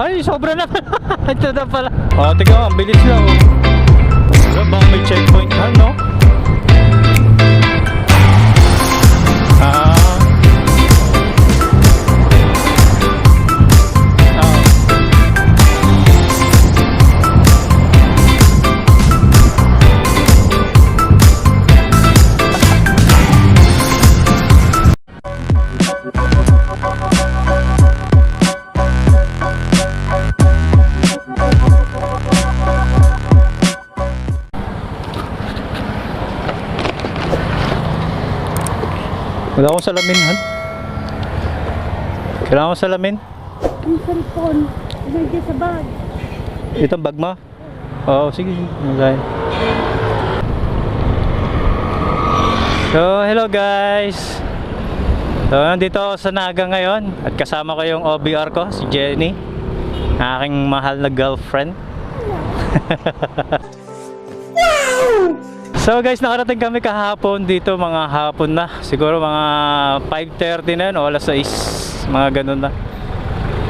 Ay, sobra na pala. Ito na pala. Oh, tignan mo, ang bilis lang. Wala bang may checkpoint na, no? Ah. Wala akong salamin, Han. Kailangan ko salamin. Yung cellphone, ilagay sa bag. Itong bag mo? Oo, sige. Okay. So, hello guys. So, nandito ako sa Naga ngayon. At kasama ko yung OBR ko, si Jenny. Aking mahal na girlfriend. So guys, nakarating kami kahapon dito, mga hapon na. Siguro mga 5:30 na yun o alas 6, mga ganun na.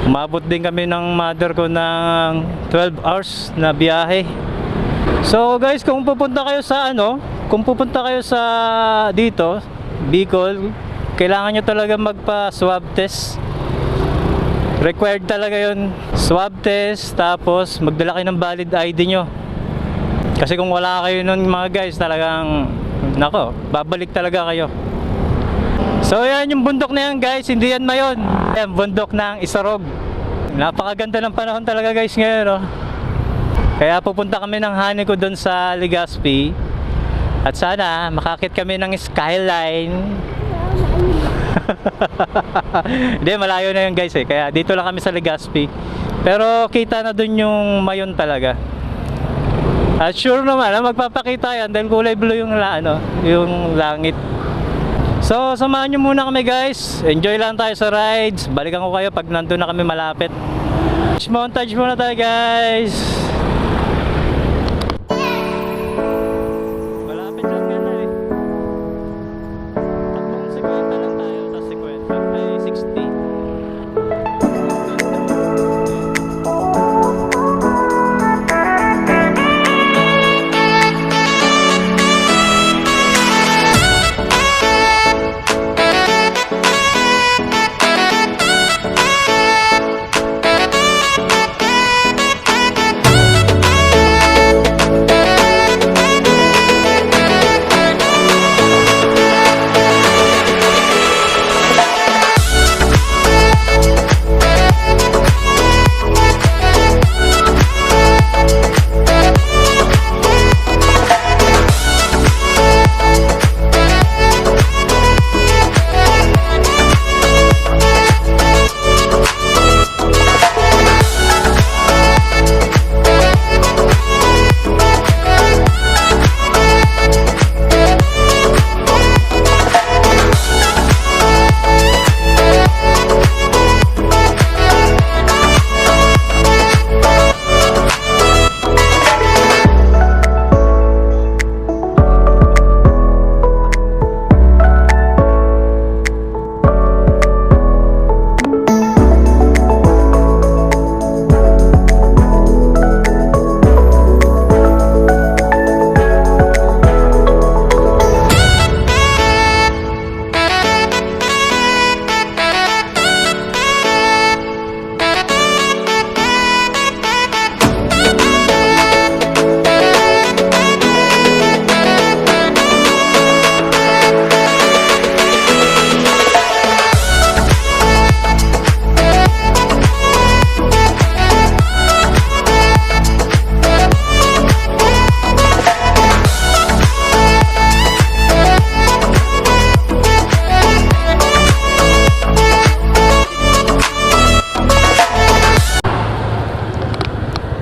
Umabot din kami ng mother ko ng 12 hours na biyahe. So guys, kung pupunta kayo sa kung pupunta kayo sa dito, Bicol, kailangan nyo talaga magpa-swab test. Required talaga yun, swab test, tapos magdala kayo ng valid ID nyo. Kasi kung wala kayo nun mga guys, talagang nako, babalik talaga kayo. So yan yung bundok na yan guys, hindi yan Mayon. Yan, bundok ng Isarog. Napakaganda ng panahon talaga guys ngayon, no? Kaya pupunta kami ng honey ko doon sa Legazpi. At sana makakit kami ng skyline. Hindi, malayo na yun guys eh. Kaya dito lang kami sa Legazpi. Pero kita na doon yung Mayon talaga. At sure naman, magpapakita yan dahil kulay blue yung yung langit. So, samahan nyo muna kami guys. Enjoy lang tayo sa rides. Balikan ko kayo pag nandun na kami malapit. Montage muna tayo guys. Malapit lang yan eh. Takbong 50 lang tayo, tapos 50 ay 60.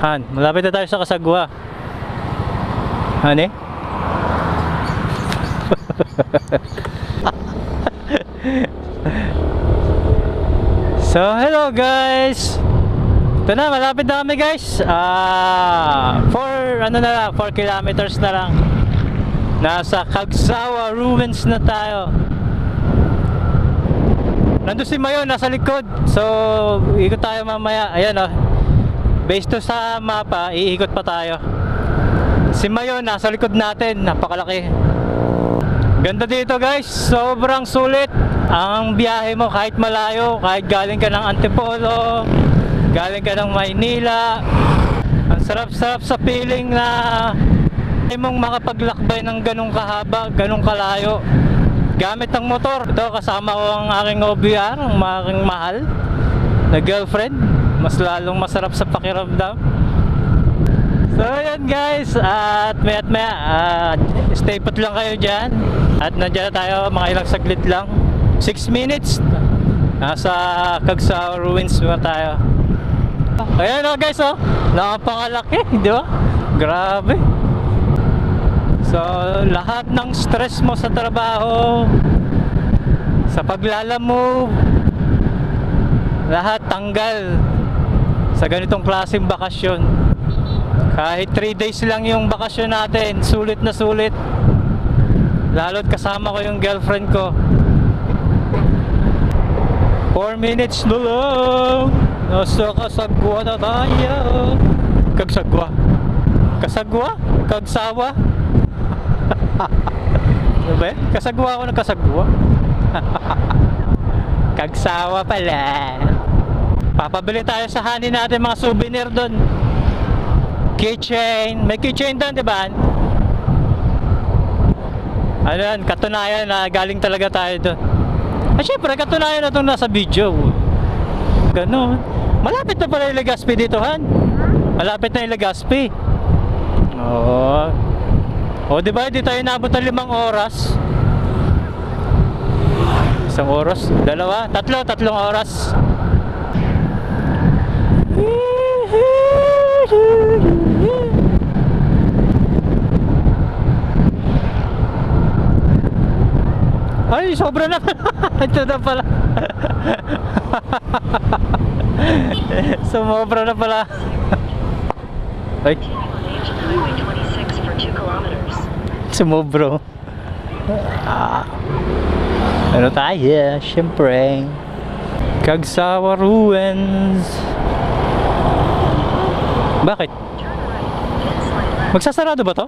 Han, malapit na tayo sa Kasagwa. Hani? So, hello guys. Ito na, malapit na kami guys. 4 kilometers na lang. Nasa Cagsawa Ruins na tayo. Nandun si Mayon, nasa likod. So, ikot tayo mamaya. Ayan oh. Based to sa mapa, iikot pa tayo. Si Mayon nasa likod natin, napakalaki. Ganda dito guys, sobrang sulit. Ang biyahe mo kahit malayo, kahit galing ka ng Antipolo, galing ka ng Maynila. Ang sarap-sarap sa feeling na ay mong makapaglakbay ng ganong kahaba, ganong kalayo. Gamit ang motor. Ito kasama ko ang aking OBR, ang aking mahal na girlfriend. Mas lalong masarap sa pakiramdam. So yan guys, at maya stay put lang kayo dyan. At nandiyan na tayo, mga ilang saglit lang, 6 minutes. Nasa Cagsawa Ruins na tayo. Ayan o guys, oh, nakapangalaki, di ba? Grabe. So lahat ng stress mo sa trabaho, sa paglalamove, lahat tanggal sa ganitong klaseng bakasyon. Kahit 3 days lang yung bakasyon natin, sulit na sulit. Lalo't kasama ko yung girlfriend ko. 4 minutes na lang, nasa Kasagwa na tayo. Kagsagwa? Kasagwa? Kagsawa? Ano ba? Kasagwa ako ng Kasagwa. Kagsawa pala. Papabili tayo sa honey natin mga souvenir doon. Keychain. May keychain doon, di ba? Ano yan? Katunayan na galing talaga tayo doon. Syempre, katunayan na itong nasa video. Ganon. Malapit na pala yung Legazpi dito, Han. Malapit na yung Legazpi. Oo. O, di ba? Di tayo nabot ng 5 oras. 1 oras? 2? 3 oras. Ay, sobra na. Ito na pala. Sumobra na pala. Ay. Sumobro. Ano tayo? Siyempre. Cagsawa Ruins. Bakit? Magsasarado ba to?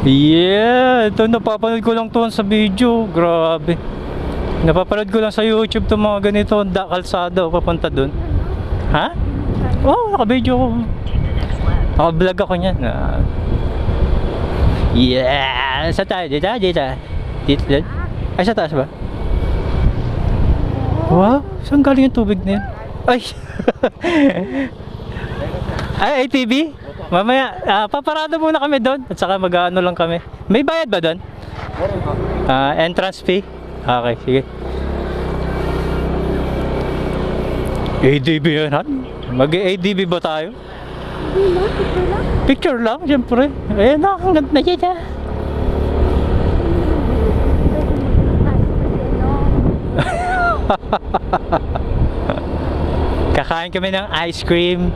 Yeah, ito napapanood ko lang to sa video. Grabe. Napapanood ko lang sa YouTube to mga ganito, kalsada o papunta dun. Ha? Oh, naka-video ko. Naka-vlog ako niyan. Yeah, sa tayo dito. Dito. Ay, sa taas ba? Wow, saan galing yung tubig na yun? Ay. Ay, ATV? Mamaya, paparada muna kami doon at saka mag-ano lang kami. May bayad ba doon? Entrance fee? Okay, sige. ADB yan, Han? Mag-ADB ba tayo? Hindi na, picture lang. Picture lang, siyempre. Ayan na, ang ganda dyan ha. Kakain kami ng ice cream.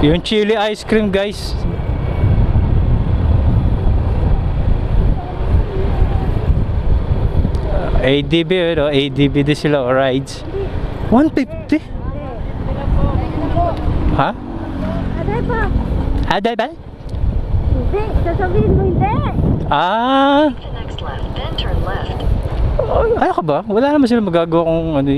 Yung chili ice cream guys. ADB, no? ADB din sila o rides. 150? Ha? Aday pa. Aday ba? Hindi, sasabihin mo hindi. Next left, then turn left. Ay ka ba? Wala naman sila magagawa kung ano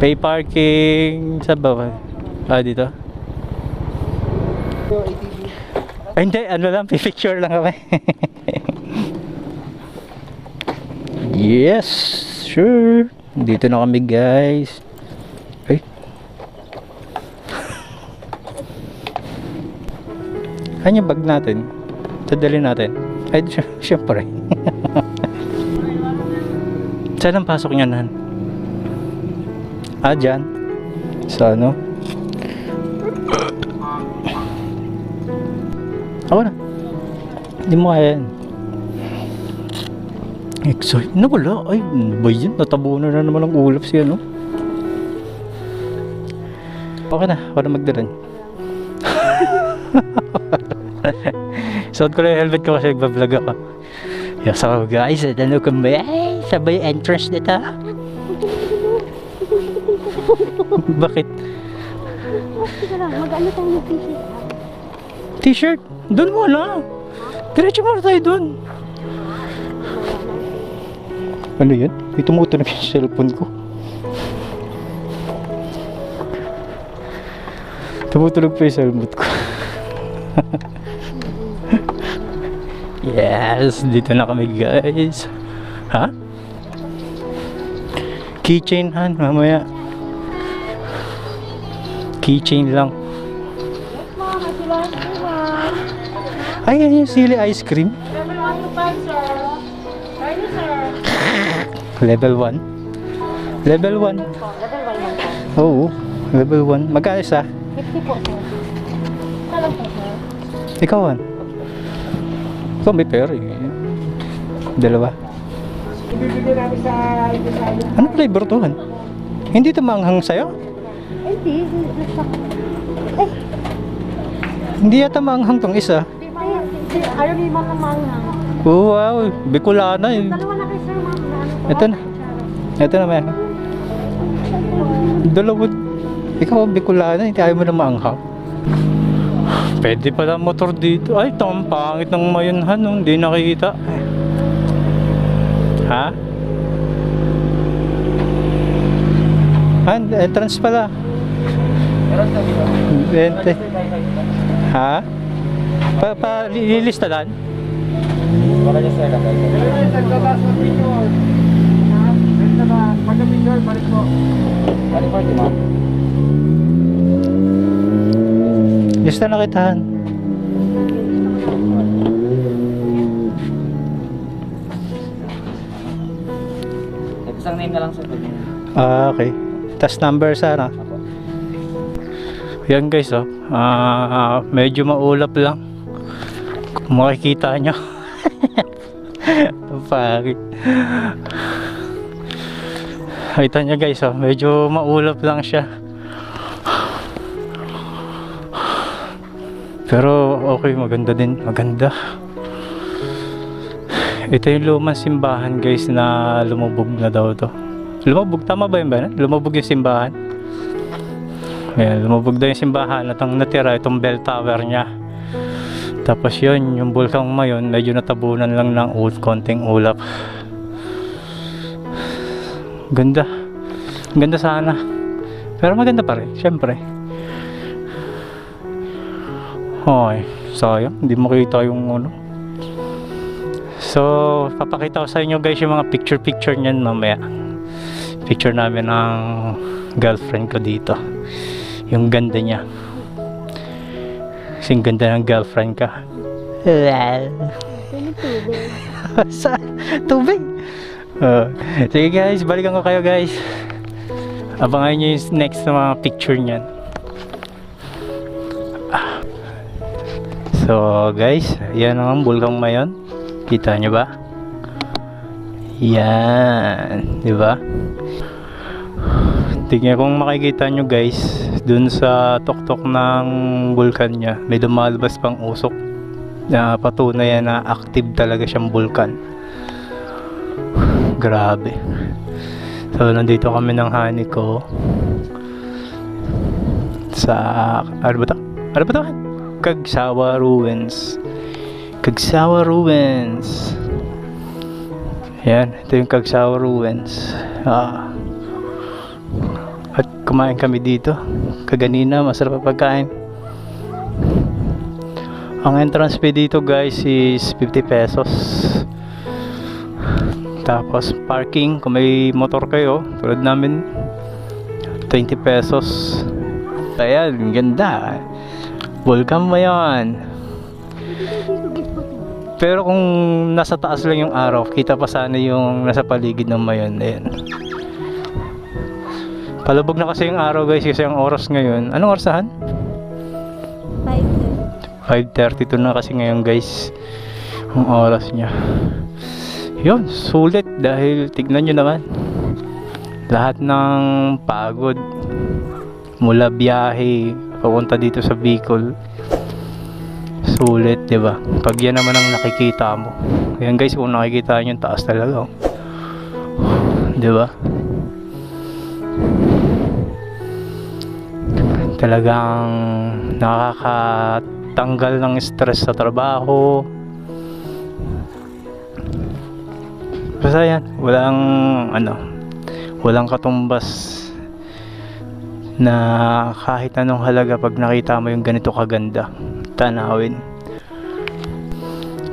pay parking sa bawah. Dito. Ay, hindi, ano lang, picture lang kami. Yes, sure. Dito na kami, guys. Ay. Ano yung bag natin? Tadalhin natin. Ay, syempre. Saan ang pasok niyan, Han? Dyan. Sa ano? Ako na. Hindi mo kaya yan. Excited na wala. Ay, ba yun? Natabunan na naman ang ulap siya, no? Okay na. Ako na magdaran. Suot ko lang yung helmet ko kasi nagbablog ako. Yeah, so guys, ano kami? Sabay entrance na ta. Bakit? Sige lang, mag-ano tayo ng t-shirt. T-shirt? Doon muna. Diretso muna tayo doon. Ano yun? May tumutunog yung cellphone ko. Tumutunog pa yung cellphone ko. Yes, dito na kami guys. Ha? Keychain han, mamaya. Keychain lang. Ay, yan yung sili ice cream. Level 1 to 5, sir. Ready, sir. Level 1. Level 1. Level 1 lang po. Oo, level 1. Magkano isa? 50 po, sir. Alam po, sir. Ikaw, an? Ikaw may pera eh. Dalawa. Ibibigay namin sa design. Ano flavor to, han? Hindi ito maanghang sa'yo? Hindi. Hindi yata maanghang tong isa. Ayaw ni Mama Manghang. Oh, wow, Bicolana eh. Dalawa na kay sir, ma'am. Ito na. Ito na, may. Dalawa. Ikaw, Bicolana, hindi ayaw mo na maanghang. Pwede pala motor dito. Ay, ito ang pangit ng mayunhan, no? Hindi nakikita. Ha? Entrance pala. Entrance. Ha? Lilista lang? Lista na kitahan. Isang name na lang sa pwede. Okay. Tas number sana. Yan guys, oh. Medyo maulap lang. Kung makikita nyo. Pangit. Kita nyo guys, oh. Medyo maulap lang siya. Pero okay, maganda din. Maganda. Ito yung lumang simbahan guys na lumubog na daw to. Lumubog, tama ba yun ba? Lumubog yung simbahan. Ayan, lumubog daw yung simbahan at ang natira itong bell tower niya. Tapos yun, yung bulkang mayon medyo natabunan lang ng konting ulap. Ganda. Ganda sana. Pero maganda pa rin, syempre. Hoy, sayang, hindi makita yung ano. So, papakita ko sa inyo guys yung mga picture niyan mamaya. Picture namin ng girlfriend ko dito. Yung ganda niya. Kasing ganda ng girlfriend ka. Sa tubig. Sige guys, balikan ko kayo guys. Abangan nyo yung next na mga picture niyan. So guys, yan ang bulkang mayon. Kita nyo ba? Yan, di ba? Tingnan kung makikita nyo guys, dun sa tuktok ng bulkan niya, may lumalabas pang usok na patunay na active talaga siyang bulkan. Grabe. So nandito kami ng honey ko sa ano ba to? Ano ba to? Cagsawa Ruins. Cagsawa Ruins. Yan, ito yung Cagsawa Ruins. At kumain kami dito kaganina, masarap ang pagkain. Ang entrance fee dito guys is 50 pesos. Tapos parking kung may motor kayo tulad namin 20 pesos. Ayan, ganda. Welcome mo yan. Pero kung nasa taas lang yung araw, kita pa sana yung nasa paligid ng mayon. Ayan. Palubog na kasi yung araw guys, kasi ang oras ngayon. Anong orasahan? 5:32 na kasi ngayon guys. Ang oras niya. Yun, sulit dahil tignan nyo naman. Lahat ng pagod mula biyahe papunta dito sa Bicol. sulit, 'di ba? Pag yan naman ang nakikita mo. Ayan guys, kung nakikita niyo yung taas talaga, oh. 'Di ba? Talagang nakakatanggal ng stress sa trabaho. Basta yan, walang katumbas na kahit anong halaga pag nakita mo yung ganito kaganda tanawin.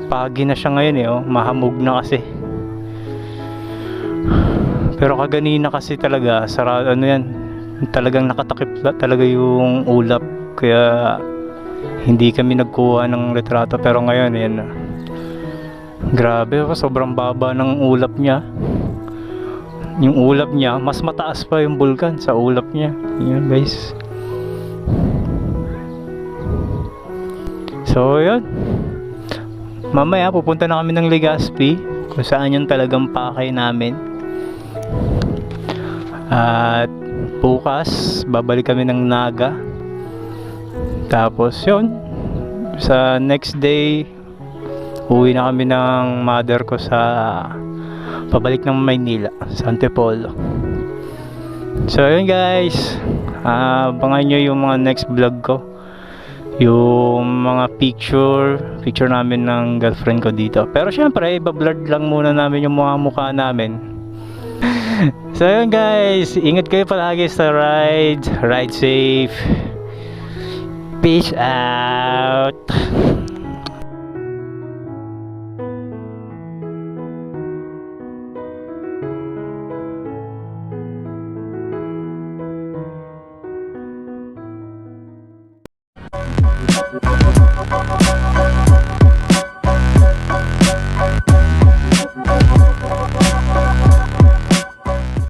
Pagi na siya ngayon oh, mahamog na kasi. Pero kaganina kasi talaga, talagang nakatakip talaga yung ulap, kaya hindi kami nagkuha ng retrato. Pero ngayon, yan na. Grabe, sobrang baba ng ulap niya. Yung ulap niya, mas mataas pa yung bulkan sa ulap niya. Yan guys. So, yun. Mamaya, pupunta na kami ng Legazpi, kung saan yung talagang pakay namin. At bukas, babalik kami ng Naga. Tapos, yun. Sa next day, uwi na kami ng mother ko pabalik ng Maynila, sa Antipolo. So yun guys, abangan nyo yung mga next vlog ko, yung mga picture namin ng girlfriend ko dito. Pero syempre, iba-blurred lang muna namin yung mga mukha namin. So yun guys, ingat kayo palagi sa ride safe, peace out.